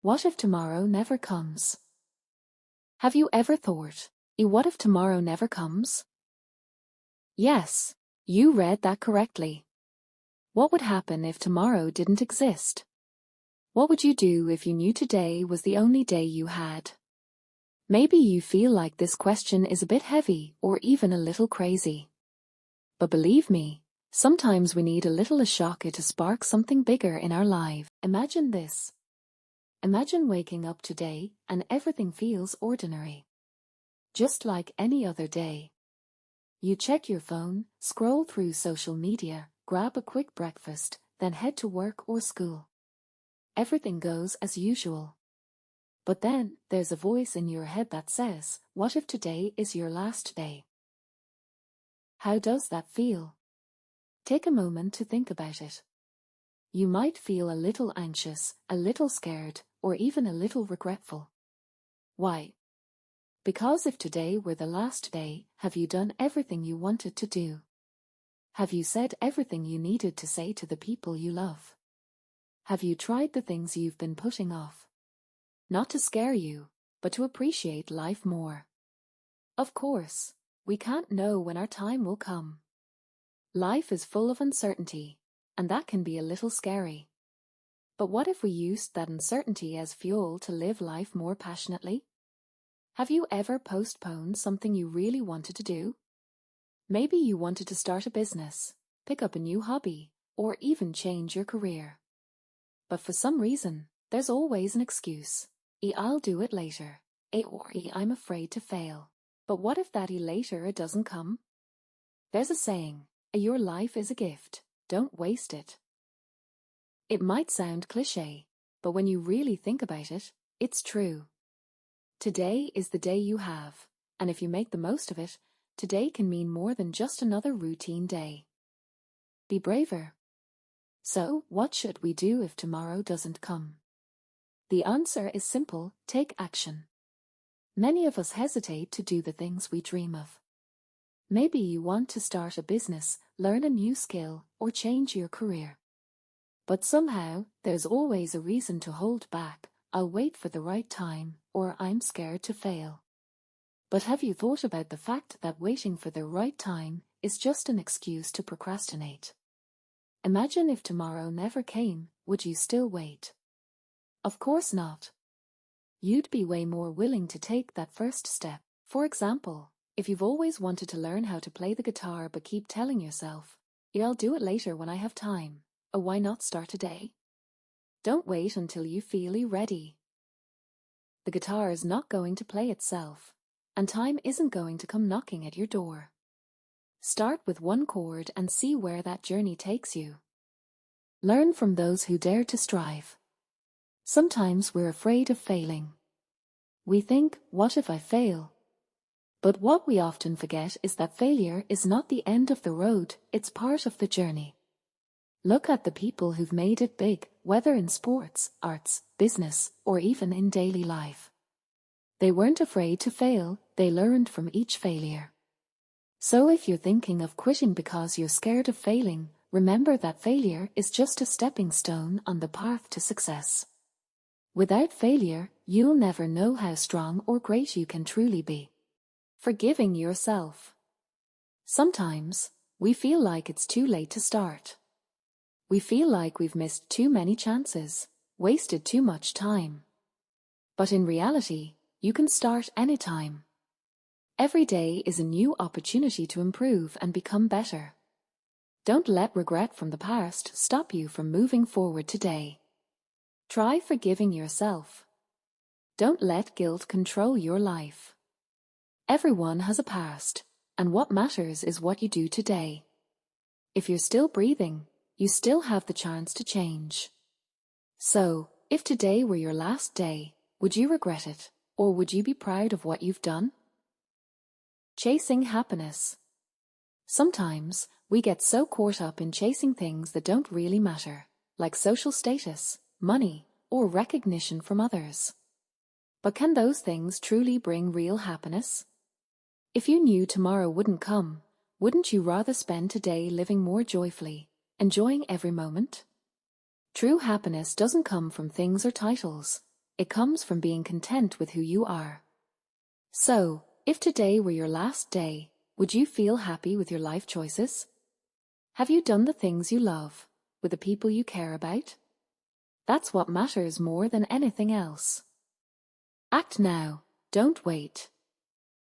What if tomorrow never comes? Have you ever thought, what if tomorrow never comes? Yes, you read that correctly. What would happen if tomorrow didn't exist? What would you do if you knew today was the only day you had? Maybe you feel like this question is a bit heavy or even a little crazy. But believe me, sometimes we need a little shock to spark something bigger in our life. Imagine this. Imagine waking up today and everything feels ordinary. Just like any other day. You check your phone, scroll through social media, grab a quick breakfast, then head to work or school. Everything goes as usual. But then, there's a voice in your head that says, what if today is your last day? How does that feel? Take a moment to think about it. You might feel a little anxious, a little scared, or even a little regretful. Why? Because if today were the last day, have you done everything you wanted to do? Have you said everything you needed to say to the people you love? Have you tried the things you've been putting off? Not to scare you, but to appreciate life more. Of course, we can't know when our time will come. Life is full of uncertainty, and that can be a little scary. But what if we used that uncertainty as fuel to live life more passionately? Have you ever postponed something you really wanted to do? Maybe you wanted to start a business, pick up a new hobby, or even change your career. But for some reason, there's always an excuse. I'll do it later. Or I'm afraid to fail. But what if that later doesn't come? There's a saying, your life is a gift, don't waste it. It might sound cliché, but when you really think about it, it's true. Today is the day you have, and if you make the most of it, today can mean more than just another routine day. Be braver. So, what should we do if tomorrow doesn't come? The answer is simple: take action. Many of us hesitate to do the things we dream of. Maybe you want to start a business, learn a new skill, or change your career. But somehow, there's always a reason to hold back. I'll wait for the right time, or I'm scared to fail. But have you thought about the fact that waiting for the right time is just an excuse to procrastinate? Imagine if tomorrow never came, would you still wait? Of course not. You'd be way more willing to take that first step. For example, if you've always wanted to learn how to play the guitar but keep telling yourself, I'll do it later when I have time, why not start today? Don't wait until you feel ready. The guitar is not going to play itself, and time isn't going to come knocking at your door. Start with one chord and see where that journey takes you. Learn from those who dare to strive. Sometimes we're afraid of failing. We think, what if I fail? But what we often forget is that failure is not the end of the road, it's part of the journey. Look at the people who've made it big, whether in sports, arts, business, or even in daily life. They weren't afraid to fail, they learned from each failure. So if you're thinking of quitting because you're scared of failing, remember that failure is just a stepping stone on the path to success. Without failure, you'll never know how strong or great you can truly be. Forgiving yourself. Sometimes, we feel like it's too late to start. We feel like we've missed too many chances, wasted too much time. But in reality, you can start anytime. Every day is a new opportunity to improve and become better. Don't let regret from the past stop you from moving forward today. Try forgiving yourself. Don't let guilt control your life. Everyone has a past, and what matters is what you do today. If you're still breathing, you still have the chance to change. So, if today were your last day, would you regret it, or would you be proud of what you've done? Chasing happiness. Sometimes, we get so caught up in chasing things that don't really matter, like social status, money, or recognition from others. But can those things truly bring real happiness? If you knew tomorrow wouldn't come, wouldn't you rather spend today living more joyfully, enjoying every moment? True happiness doesn't come from things or titles. It comes from being content with who you are. So, if today were your last day, would you feel happy with your life choices? Have you done the things you love, with the people you care about? That's what matters more than anything else. Act now, don't wait.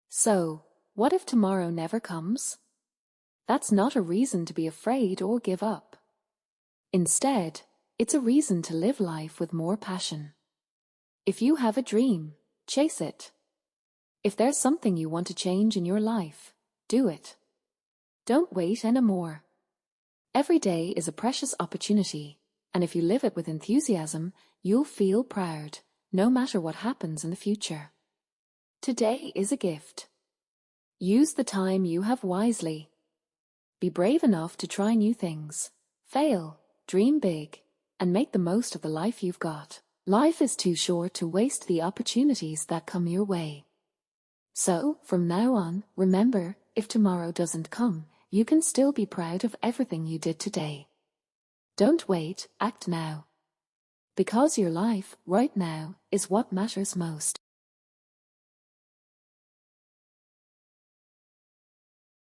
So, what if tomorrow never comes? That's not a reason to be afraid or give up. Instead, it's a reason to live life with more passion. If you have a dream, chase it. If there's something you want to change in your life, do it. Don't wait anymore. Every day is a precious opportunity, and if you live it with enthusiasm, you'll feel proud, no matter what happens in the future. Today is a gift. Use the time you have wisely. Be brave enough to try new things, fail, dream big, and make the most of the life you've got. Life is too short to waste the opportunities that come your way. So, from now on, remember, if tomorrow doesn't come, you can still be proud of everything you did today. Don't wait, act now. Because your life, right now, is what matters most.